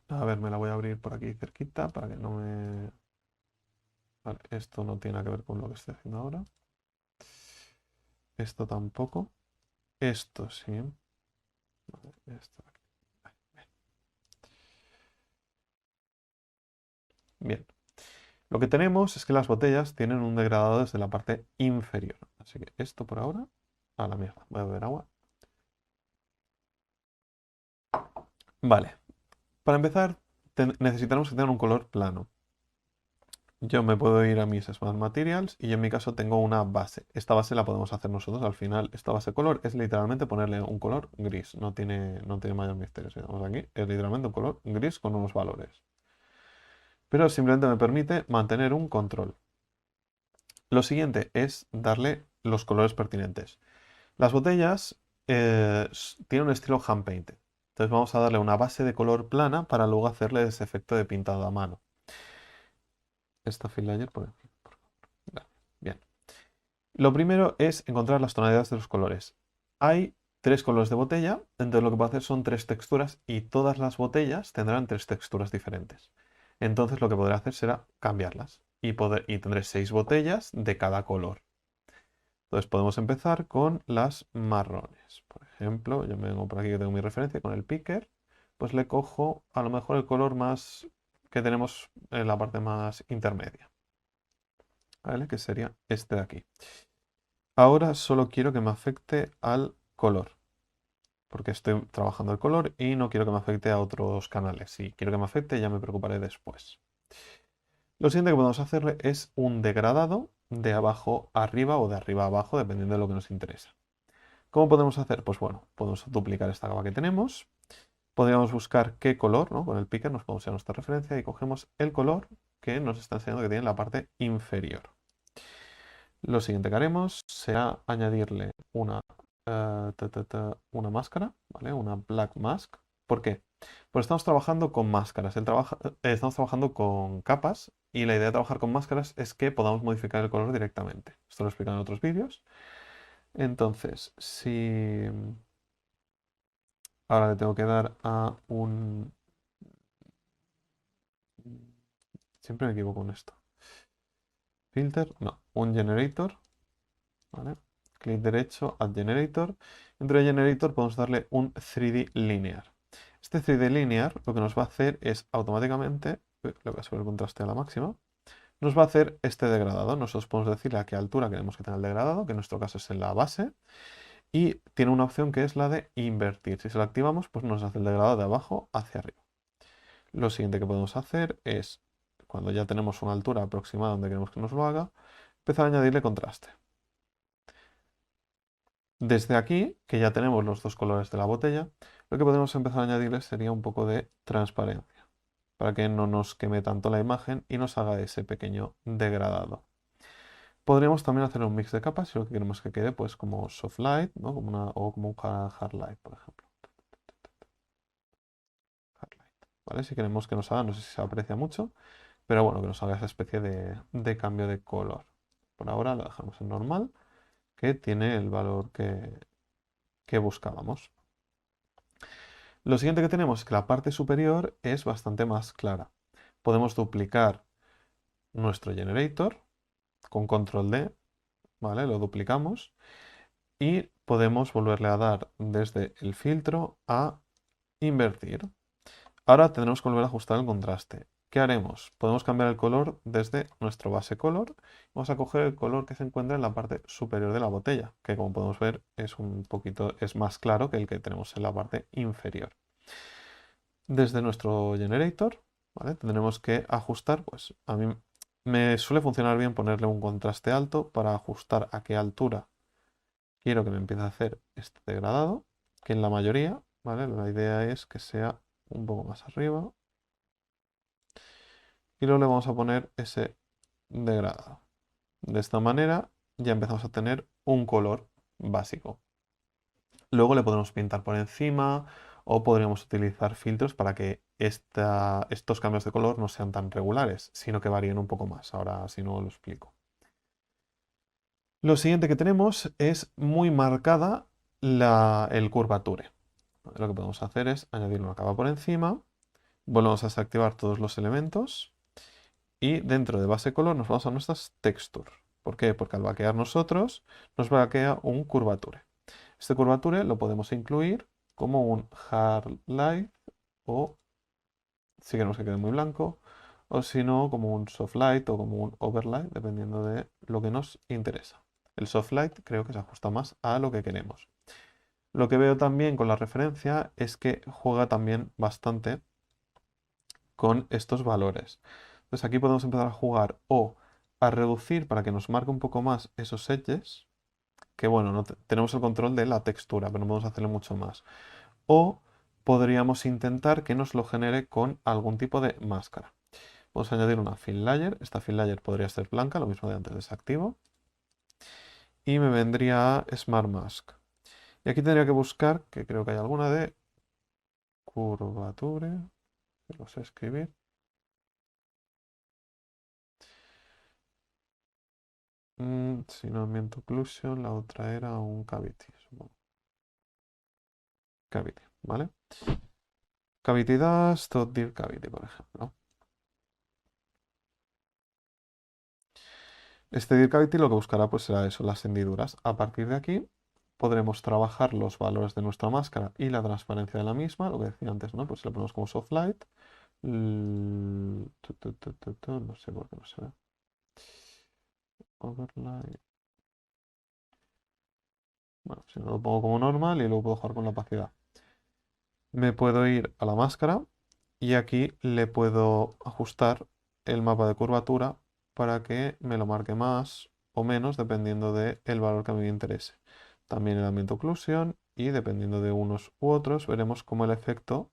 A ver, me la voy a abrir por aquí cerquita para que no me... Vale, esto no tiene nada que ver con lo que estoy haciendo ahora. Esto tampoco. Esto sí. Vale, esto aquí. Bien. Lo que tenemos es que las botellas tienen un degradado desde la parte inferior. Así que esto por ahora, a la mierda. Voy a beber agua. Vale. Para empezar, necesitamos que tengan un color plano. Yo me puedo ir a mis Smart Materials y yo en mi caso tengo una base. Esta base la podemos hacer nosotros. Al final, esta base color es literalmente ponerle un color gris. No tiene mayor misterio. Si damos aquí, es literalmente un color gris con unos valores. Pero simplemente me permite mantener un control. Lo siguiente es darle los colores pertinentes. Las botellas tienen un estilo hand painted. Entonces vamos a darle una base de color plana para luego hacerle ese efecto de pintado a mano. Esta fill layer por aquí. Vale, bien. Lo primero es encontrar las tonalidades de los colores. Hay tres colores de botella, entonces lo que puedo hacer son tres texturas y todas las botellas tendrán tres texturas diferentes. Entonces lo que podré hacer será cambiarlas y tendré seis botellas de cada color. Entonces podemos empezar con las marrones. Por ejemplo, yo me vengo por aquí que tengo mi referencia con el picker, pues le cojo a lo mejor el color más que tenemos en la parte más intermedia, ¿vale? Que sería este de aquí. Ahora solo quiero que me afecte al color, porque estoy trabajando el color y no quiero que me afecte a otros canales. Si quiero que me afecte, ya me preocuparé después. Lo siguiente que podemos hacerle es un degradado de abajo arriba o de arriba a abajo, dependiendo de lo que nos interesa. ¿Cómo podemos hacer? Pues bueno, podemos duplicar esta capa que tenemos. Podríamos buscar qué color, ¿no? Con el picker nos podemos ir a nuestra referencia y cogemos el color que nos está enseñando que tiene en la parte inferior. Lo siguiente que haremos será añadirle una máscara, ¿vale? Una black mask. ¿Por qué? Pues estamos trabajando con máscaras, estamos trabajando con capas y la idea de trabajar con máscaras es que podamos modificar el color directamente. Esto lo he explicado en otros vídeos. Entonces, si ahora le tengo que dar a un... Siempre me equivoco con esto. Filter, no, un generator, ¿vale? Clic derecho, add generator. Dentro de generator podemos darle un 3D linear. Este 3D linear lo que nos va a hacer es automáticamente, le voy a subir el contraste a la máxima, nos va a hacer este degradado. Nosotros podemos decirle a qué altura queremos que tenga el degradado, que en nuestro caso es en la base, y tiene una opción que es la de invertir. Si se lo activamos, pues nos hace el degradado de abajo hacia arriba. Lo siguiente que podemos hacer es, cuando ya tenemos una altura aproximada donde queremos que nos lo haga, empezar a añadirle contraste. Desde aquí, que ya tenemos los dos colores de la botella, lo que podemos empezar a añadirle sería un poco de transparencia, para que no nos queme tanto la imagen y nos haga ese pequeño degradado. Podríamos también hacer un mix de capas si lo que queremos que quede pues como soft light, ¿no? O como un hard light, por ejemplo. Hard light, ¿vale? Si queremos que nos haga, no sé si se aprecia mucho, pero bueno, que nos haga esa especie de cambio de color. Por ahora lo dejamos en normal, que tiene el valor que buscábamos. Lo siguiente que tenemos es que la parte superior es bastante más clara. Podemos duplicar nuestro generator con control D, ¿vale? Lo duplicamos y podemos volverle a dar desde el filtro a invertir. Ahora tendremos que volver a ajustar el contraste. ¿Qué haremos? Podemos cambiar el color desde nuestro base color. Vamos a coger el color que se encuentra en la parte superior de la botella, que como podemos ver es más claro que el que tenemos en la parte inferior. Desde nuestro generator, ¿vale? Tendremos que ajustar, pues a mí me suele funcionar bien ponerle un contraste alto para ajustar a qué altura quiero que me empiece a hacer este degradado, que en la mayoría, ¿vale? La idea es que sea un poco más arriba. Y luego le vamos a poner ese degradado. De esta manera ya empezamos a tener un color básico. Luego le podemos pintar por encima o podríamos utilizar filtros para que estos cambios de color no sean tan regulares, sino que varíen un poco más. Ahora si no lo explico. Lo siguiente que tenemos es muy marcada el curvature. Lo que podemos hacer es añadir una capa por encima Volvemos a desactivar todos los elementos y dentro de base color nos vamos a nuestras texture. ¿Por qué? Porque al vaquear nosotros nos vaquea un curvature. Este curvature lo podemos incluir como un hard light o si queremos que quede muy blanco o si no como un soft light o como un overlay dependiendo de lo que nos interesa. El soft light creo que se ajusta más a lo que queremos. Lo que veo también con la referencia es que juega también bastante con estos valores. Entonces aquí podemos empezar a jugar o a reducir para que nos marque un poco más esos edges, que bueno, no tenemos el control de la textura, pero no podemos hacerle mucho más. O podríamos intentar que nos lo genere con algún tipo de máscara. Vamos a añadir una fill layer. Esta fill layer podría ser blanca, lo mismo de antes, desactivo. Y me vendría Smart Mask. Y aquí tendría que buscar, que creo que hay alguna de curvature, que lo sé escribir. Si no, Ambient Occlusion, la otra era un Cavity, supongo. Cavity, ¿vale? Cavity Dust o Deep Cavity, por ejemplo. Este Deep Cavity lo que buscará pues será eso, las hendiduras. A partir de aquí podremos trabajar los valores de nuestra máscara y la transparencia de la misma, lo que decía antes, ¿no? Pues le ponemos como soft light. No sé por qué no se ve. Overlay. Bueno, si no lo pongo como normal y luego puedo jugar con la opacidad. Me puedo ir a la máscara y aquí le puedo ajustar el mapa de curvatura para que me lo marque más o menos dependiendo del valor que a mí me interese. También el ambient occlusion y dependiendo de unos u otros veremos cómo el efecto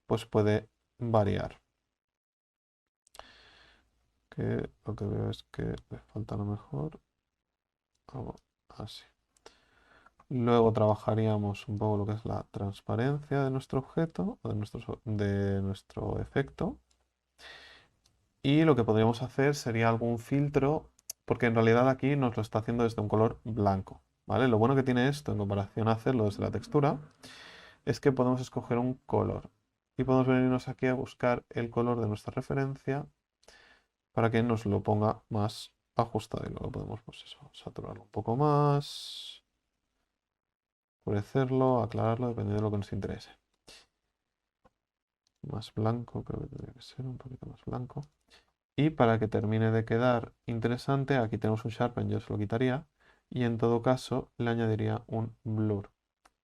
pues puede variar. Que lo que veo es que le falta a lo mejor algo así. Luego trabajaríamos un poco lo que es la transparencia de nuestro objeto o de nuestro efecto. Y lo que podríamos hacer sería algún filtro, porque en realidad aquí nos lo está haciendo desde un color blanco, ¿vale? Lo bueno que tiene esto en comparación a hacerlo desde la textura es que podemos escoger un color y podemos venirnos aquí a buscar el color de nuestra referencia para que nos lo ponga más ajustado y luego podemos pues eso, saturarlo un poco más, oscurecerlo, aclararlo, dependiendo de lo que nos interese. Más blanco, creo que tendría que ser un poquito más blanco. Y para que termine de quedar interesante, aquí tenemos un Sharpen, yo se lo quitaría. Y en todo caso le añadiría un Blur.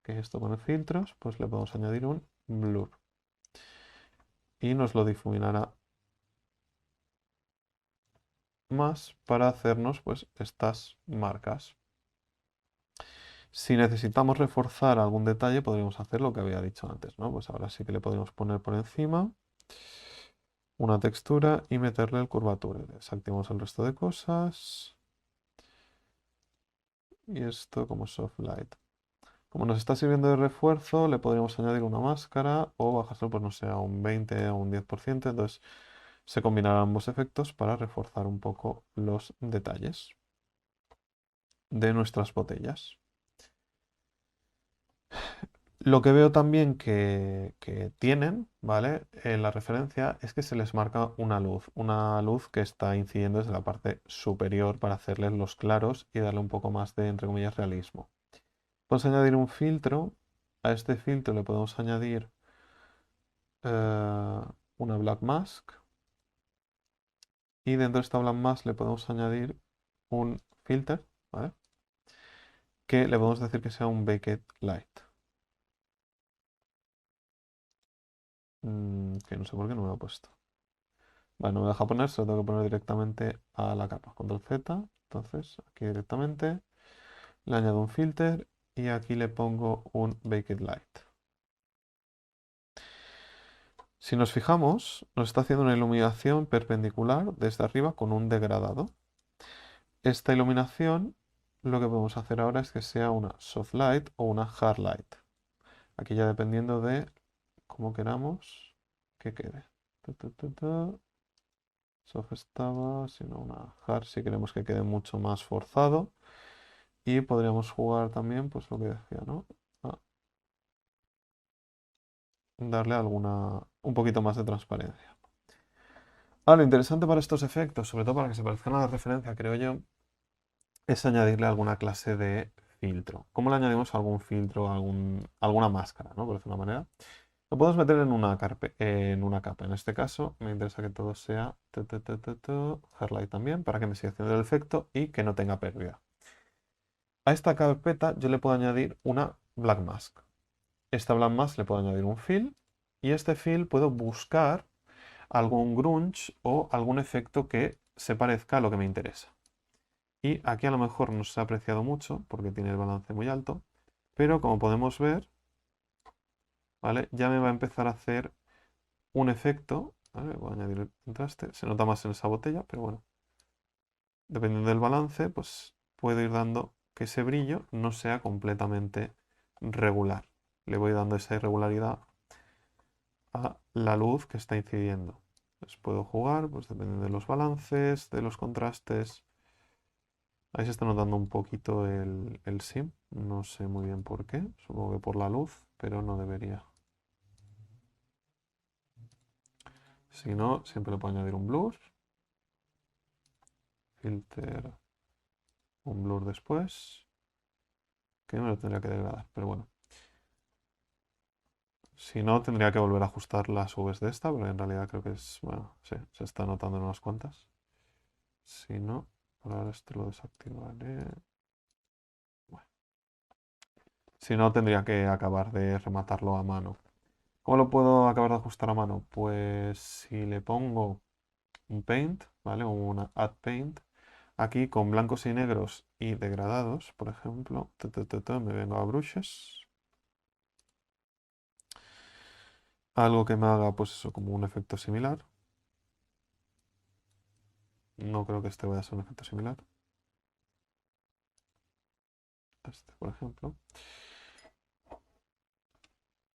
Que es esto con filtros, pues le podemos añadir un Blur. Y nos lo difuminará más para hacernos pues estas marcas. Si necesitamos reforzar algún detalle, podríamos hacer lo que había dicho antes, ¿no? Pues ahora sí que le podemos poner por encima una textura y meterle el curvature. Desactivamos el resto de cosas. Y esto como soft light. Como nos está sirviendo de refuerzo, le podríamos añadir una máscara o bajárselo, pues no sé, a un 20 o un 10%. Entonces se combinarán ambos efectos para reforzar un poco los detalles de nuestras botellas. Lo que veo también que tienen, ¿vale? En la referencia es que se les marca una luz que está incidiendo desde la parte superior para hacerles los claros y darle un poco más de, entre comillas, realismo. Podemos añadir un filtro. A este filtro le podemos añadir eh, una black mask. Y dentro de esta black mask le podemos añadir un filter, ¿vale? Que le podemos decir que sea un baked light. Que no sé por qué no me lo ha puesto. Vale, no me deja poner, se lo tengo que poner directamente a la capa. Control Z. Entonces, aquí directamente le añado un filter y aquí le pongo un baked light. Si nos fijamos, nos está haciendo una iluminación perpendicular desde arriba con un degradado. Esta iluminación, lo que podemos hacer ahora es que sea una soft light o una hard light. Aquí ya dependiendo de cómo queramos que quede. Soft estaba, sino una hard si queremos que quede mucho más forzado. Y podríamos jugar también, pues lo que decía, ¿no? Ah, darle un poquito más de transparencia. Ahora, lo interesante para estos efectos, sobre todo para que se parezcan a la referencia, creo yo, es añadirle alguna clase de filtro. ¿Cómo le añadimos algún filtro, alguna máscara, ¿no? Por decirlo de una manera. Lo podemos meter en una capa. En este caso, me interesa que todo sea highlight también, para que me siga haciendo el efecto y que no tenga pérdida. A esta carpeta yo le puedo añadir una black mask. Esta black mask le puedo añadir un fill y este fill puedo buscar algún grunge o algún efecto que se parezca a lo que me interesa. Y aquí a lo mejor no se ha apreciado mucho porque tiene el balance muy alto, pero como podemos ver, ¿vale? Ya me va a empezar a hacer un efecto. ¿Vale? Voy a añadir el contraste. Se nota más en esa botella, pero bueno. Dependiendo del balance, pues puedo ir dando que ese brillo no sea completamente regular. Le voy dando esa irregularidad a la luz que está incidiendo. Pues puedo jugar, pues dependiendo de los balances, de los contrastes. Ahí se está notando un poquito el sim. No sé muy bien por qué. Supongo que por la luz, pero no debería. Si no, siempre le puedo añadir un blur. Filter, un blur después. Que me lo tendría que degradar, pero bueno. Si no, tendría que volver a ajustar las Vs de esta, pero en realidad creo que es, bueno, sí, se está notando en unas cuantas. Si no, por ahora esto lo desactivaré. Bueno. Si no, tendría que acabar de rematarlo a mano. ¿Cómo lo puedo acabar de ajustar a mano? Pues si le pongo un paint, ¿vale? O una add paint. Aquí con blancos y negros y degradados, por ejemplo, me vengo a brushes. Algo que me haga, pues eso, como un efecto similar. No creo que este vaya a ser un efecto similar. Este, por ejemplo.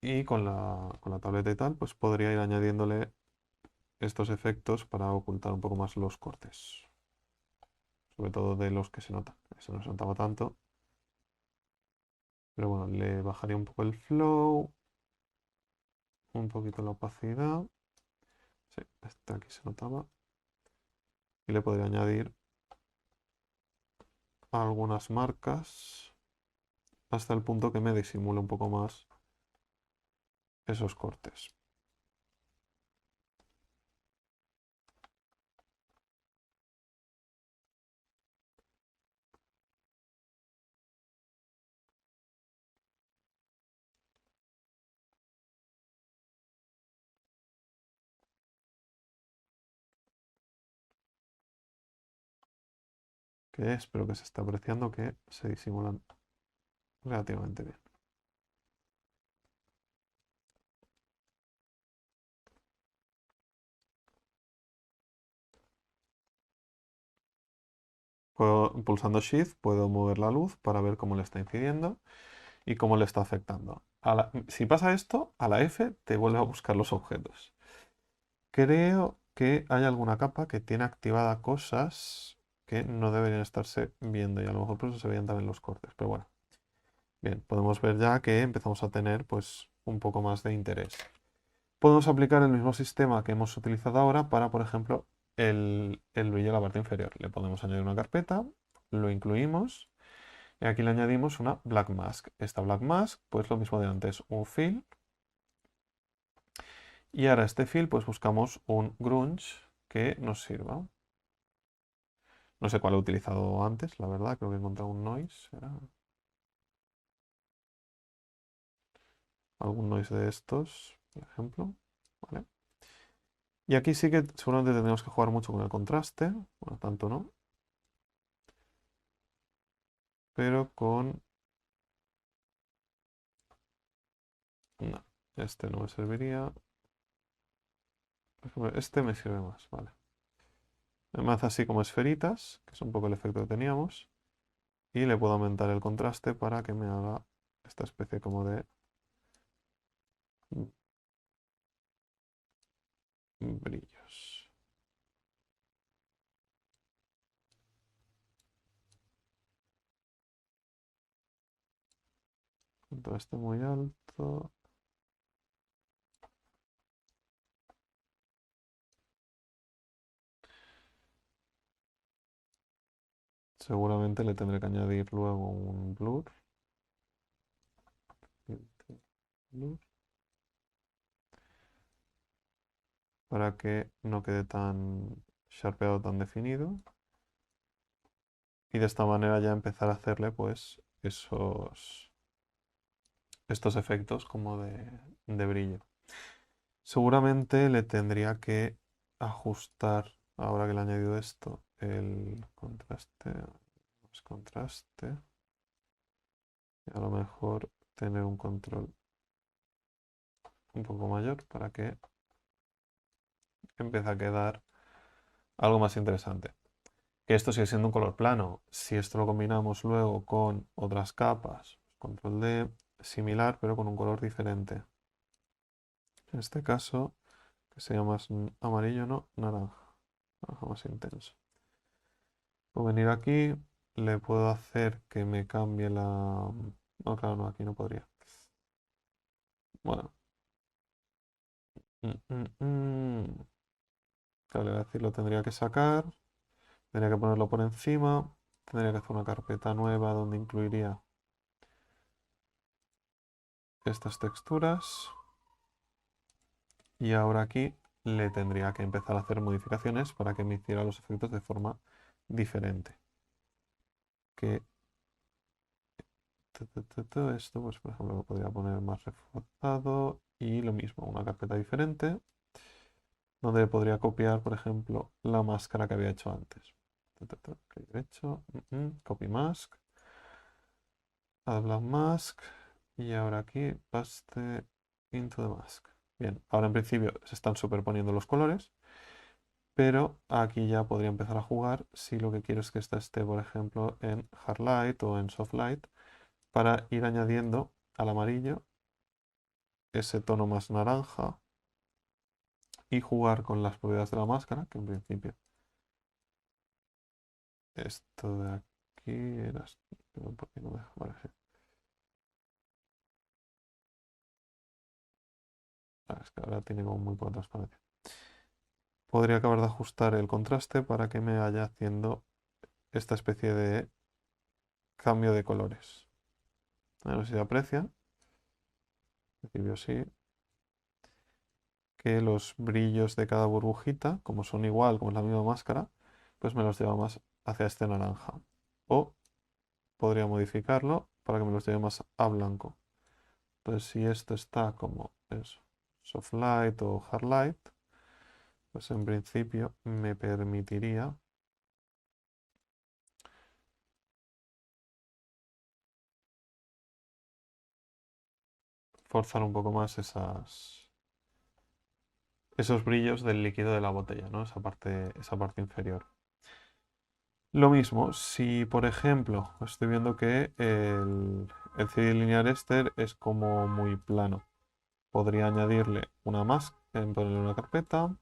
Y con la tableta y tal, pues podría ir añadiéndole estos efectos para ocultar un poco más los cortes. Sobre todo de los que se notan. Ese no se notaba tanto. Pero bueno, le bajaría un poco el flow. Un poquito la opacidad. Sí, este aquí se notaba. Y le podría añadir algunas marcas hasta el punto que me disimule un poco más esos cortes. Que espero que se esté apreciando que se disimulan relativamente bien. Pulsando Shift puedo mover la luz para ver cómo le está incidiendo y cómo le está afectando. Si pasa esto, a la F te vuelve a buscar los objetos. Creo que hay alguna capa que tiene activada cosas que no deberían estarse viendo y a lo mejor por eso se veían también los cortes. Pero bueno, bien, podemos ver ya que empezamos a tener pues un poco más de interés. Podemos aplicar el mismo sistema que hemos utilizado ahora para, por ejemplo, el brillo de la parte inferior. Le podemos añadir una carpeta, lo incluimos y aquí le añadimos una black mask. Esta black mask, pues lo mismo de antes, un fill. Y ahora este fill, pues buscamos un grunge que nos sirva. No sé cuál he utilizado antes, la verdad, creo que he encontrado un noise. Algún noise de estos, por ejemplo. ¿Vale? Y aquí sí que seguramente tendremos que jugar mucho con el contraste. Bueno, tanto no. Pero con... No, este no me serviría. Por ejemplo, este me sirve más, vale. Me hace así como esferitas, que es un poco el efecto que teníamos. Y le puedo aumentar el contraste para que me haga esta especie como de brillos. Contraste muy alto. seguramente le tendré que añadir luego un blur. Blur, para que no quede tan sharpeado, tan definido. Y de esta manera ya empezar a hacerle pues estos efectos como de brillo. Seguramente le tendría que ajustar, ahora que le he añadido esto, el contraste, más contraste. Y a lo mejor tener un control un poco mayor para que empiece a quedar algo más interesante. Que esto sigue siendo un color plano. Si esto lo combinamos luego con otras capas, control D, similar pero con un color diferente. En este caso, que sea más amarillo, no, naranja. Naranja más intenso. Puedo venir aquí, le puedo hacer que me cambie la... No, claro, no, aquí no podría. Bueno. Claro, le voy a decir, lo tendría que sacar. Tendría que ponerlo por encima. Tendría que hacer una carpeta nueva donde incluiría estas texturas. Y ahora aquí le tendría que empezar a hacer modificaciones para que me hiciera los efectos de forma diferente. Que esto, pues por ejemplo, lo podría poner más reforzado y lo mismo, una carpeta diferente donde podría copiar, por ejemplo, la máscara que había hecho antes. Clic derecho, copy mask, add black mask y ahora aquí paste into the mask. Bien, ahora en principio se están superponiendo los colores, pero aquí ya podría empezar a jugar si lo que quiero es que esta esté, por ejemplo, en hard light o en soft light, para ir añadiendo al amarillo ese tono más naranja y jugar con las propiedades de la máscara, que en principio esto de aquí era... ¿Por qué no me deja? Vale, sí. Es que ahora tiene como muy poca transparencia. Podría acabar de ajustar el contraste para que me vaya haciendo esta especie de cambio de colores. A ver si se aprecia. En principio sí. Que los brillos de cada burbujita, como son igual, como es la misma máscara, pues me los lleva más hacia este naranja. O podría modificarlo para que me los lleve más a blanco. Entonces si esto está como eso, soft light o hard light, pues en principio me permitiría forzar un poco más esos brillos del líquido de la botella, ¿no? Esa parte inferior. Lo mismo, si por ejemplo estoy viendo que el 3D Linear Ester es como muy plano, podría añadirle una mask, ponerle una carpeta,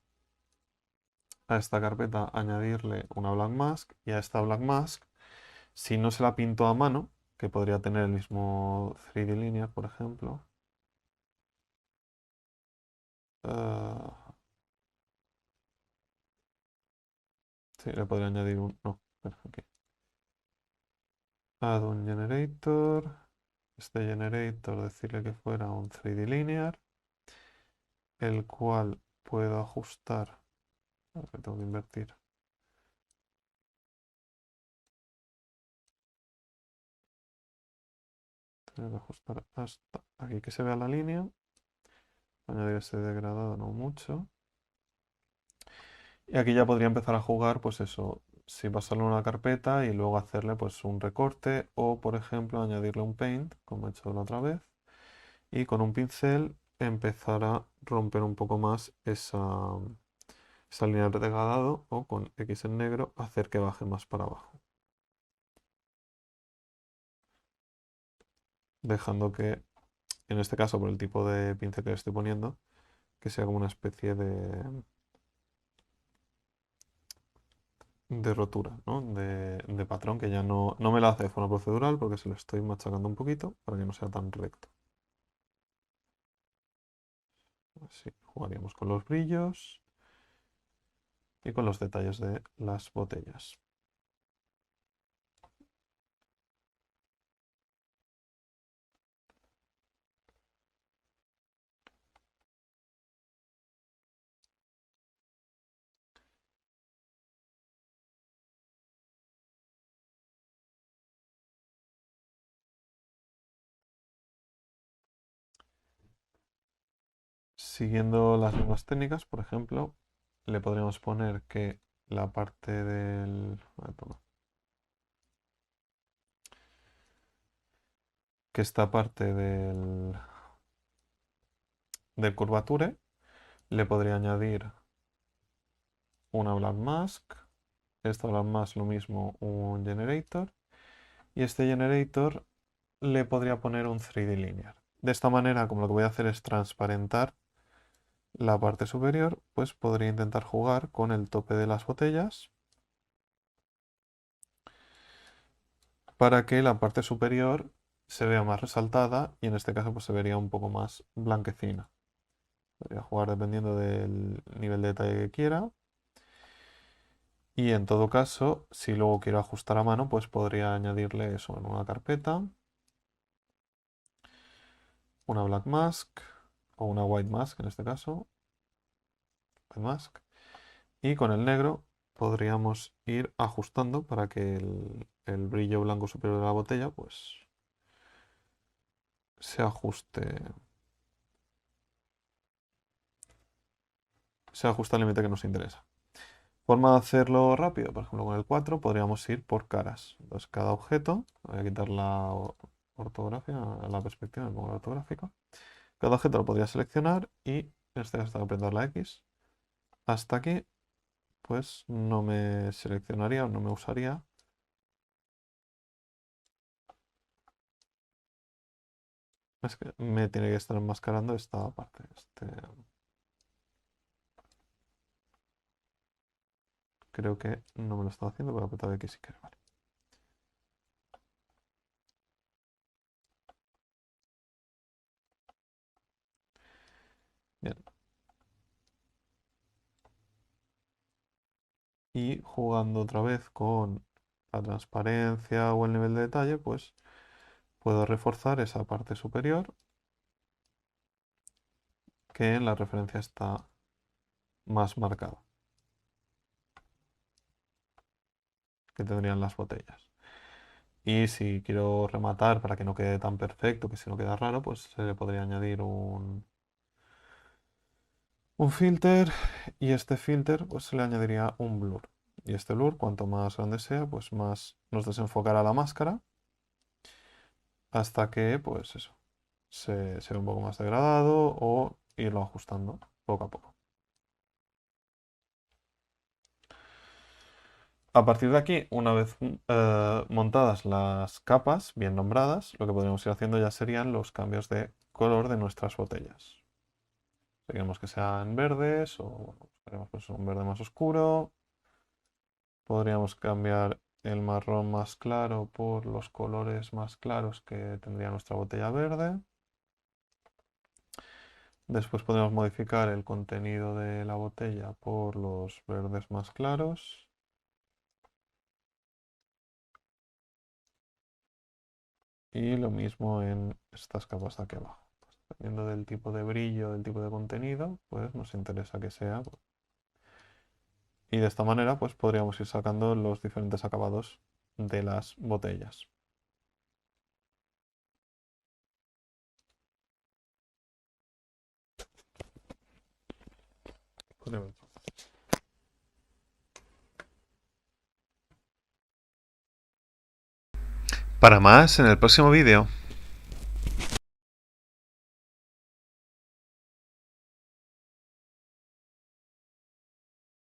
a esta carpeta añadirle una Black Mask y a esta Black Mask, si no se la pinto a mano, que podría tener el mismo 3D Linear, por ejemplo, sí, le podría añadir un... No, espera, aquí. Add un generator. Este generator decirle que fuera un 3D linear, el cual puedo ajustar. A ver, tengo que invertir. Tengo que ajustar hasta aquí que se vea la línea. Añadir ese degradado no mucho. Y aquí ya podría empezar a jugar, pues eso, si pasarle una carpeta y luego hacerle pues un recorte o, por ejemplo, añadirle un paint, como he hecho la otra vez, y con un pincel empezar a romper un poco más esa línea de degradado o con X en negro hacer que baje más para abajo. Dejando que, en este caso, por el tipo de pincel que le estoy poniendo, que sea como una especie de rotura, ¿no? De patrón que ya no me la hace de forma procedural porque se lo estoy machacando un poquito para que no sea tan recto. Así jugaríamos con los brillos y con los detalles de las botellas. siguiendo las mismas técnicas, por ejemplo, le podríamos poner que la parte del... que esta parte del curvature le podría añadir una black mask. Esta black mask lo mismo un generator. Y este generator le podría poner un 3D linear. De esta manera, como lo que voy a hacer es transparentar la parte superior, pues podría intentar jugar con el tope de las botellas para que la parte superior se vea más resaltada y en este caso pues se vería un poco más blanquecina. Podría jugar dependiendo del nivel de detalle que quiera. Y en todo caso, si luego quiero ajustar a mano, pues podría añadirle eso en una carpeta, una black mask o una white mask en este caso, white mask. Y con el negro podríamos ir ajustando para que el brillo blanco superior de la botella pues se ajuste al límite que nos interesa. Forma de hacerlo rápido, por ejemplo con el 4 podríamos ir por caras. Entonces cada objeto, voy a quitar la ortografía, la perspectiva, me pongo la ortográfica. Cada objeto lo podría seleccionar y en este caso tengo que apretar la X. Hasta aquí pues no me seleccionaría o no me usaría. Es que me tiene que estar enmascarando esta parte. Creo que no me lo está haciendo, voy a apretar X si quiero. Vale. Bien. Y jugando otra vez con la transparencia o el nivel de detalle, pues puedo reforzar esa parte superior que en la referencia está más marcada, que tendrían las botellas. Y si quiero rematar para que no quede tan perfecto, que si no queda raro, pues se le podría añadir un filter y este filter pues se le añadiría un blur. Y este blur, cuanto más grande sea, pues más nos desenfocará la máscara hasta que, pues eso, se ve un poco más degradado o irlo ajustando poco a poco. A partir de aquí, una vez montadas las capas, bien nombradas, lo que podríamos ir haciendo ya serían los cambios de color de nuestras botellas. Si queremos que sean verdes o bueno, queremos pues un verde más oscuro. Podríamos cambiar el marrón más claro por los colores más claros que tendría nuestra botella verde. Después podemos modificar el contenido de la botella por los verdes más claros. Y lo mismo en estas capas de aquí abajo. Pues, dependiendo del tipo de brillo, del tipo de contenido, pues nos interesa que sea. Y de esta manera, pues podríamos ir sacando los diferentes acabados de las botellas. Para más en el próximo vídeo.